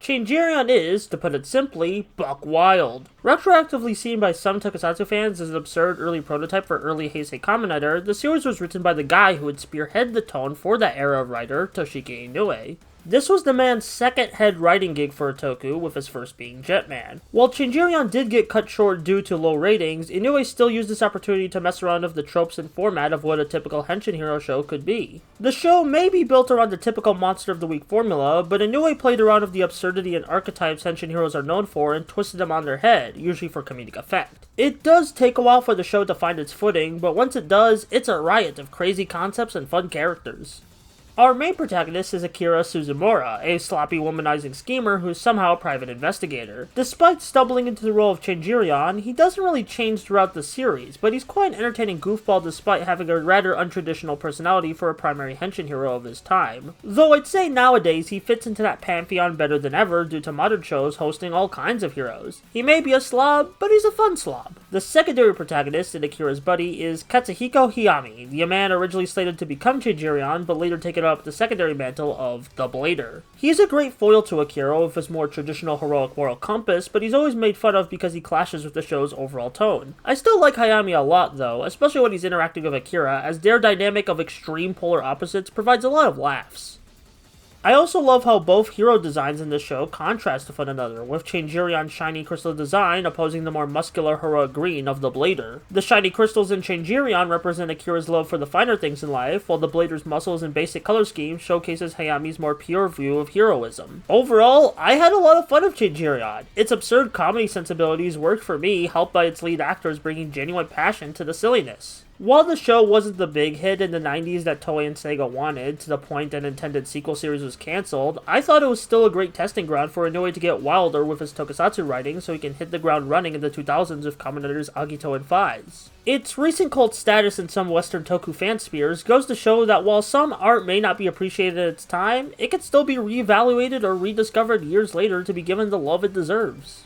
Changerion is, to put it simply, buck wild. Retroactively seen by some Tokusatsu fans as an absurd early prototype for early Heisei Kamen Rider, the series was written by the guy who would spearhead the tone for that era of writer, Toshiki Inoue. This was the man's second head writing gig for a toku, with his first being Jetman. While Changerion did get cut short due to low ratings, Inoue still used this opportunity to mess around with the tropes and format of what a typical Henshin hero show could be. The show may be built around the typical Monster of the Week formula, but Inoue played around with the absurdity and archetypes Henshin heroes are known for and twisted them on their head, usually for comedic effect. It does take a while for the show to find its footing, but once it does, it's a riot of crazy concepts and fun characters. Our main protagonist is Akira Suzumura, a sloppy womanizing schemer who's somehow a private investigator. Despite stumbling into the role of Changerion, he doesn't really change throughout the series, but he's quite an entertaining goofball despite having a rather untraditional personality for a primary Henshin hero of his time. Though I'd say nowadays he fits into that pantheon better than ever due to modern shows hosting all kinds of heroes. He may be a slob, but he's a fun slob. The secondary protagonist in Akira's buddy is Katsuhiko Hiyami, the man originally slated to become Changerion, but later taken up the secondary mantle of the Blader. He's a great foil to Akira with his more traditional heroic moral compass, but he's always made fun of because he clashes with the show's overall tone. I still like Hayami a lot though, especially when he's interacting with Akira, as their dynamic of extreme polar opposites provides a lot of laughs. I also love how both hero designs in this show contrast with one another, with Changerion's shiny crystal design opposing the more muscular heroic green of the Blader. The shiny crystals in Changerion represent Akira's love for the finer things in life, while the Blader's muscles and basic color scheme showcases Hayami's more pure view of heroism. Overall, I had a lot of fun with Changerion. Its absurd comedy sensibilities worked for me, helped by its lead actors bringing genuine passion to the silliness. While the show wasn't the big hit in the 90s that Toei and Sega wanted, to the point an intended sequel series was cancelled, I thought it was still a great testing ground for Inoue to get wilder with his tokusatsu writing so he can hit the ground running in the 2000s with Kamen Riders Agito and Faiz. Its recent cult status in some Western Toku fan spheres goes to show that while some art may not be appreciated at its time, it can still be reevaluated or rediscovered years later to be given the love it deserves.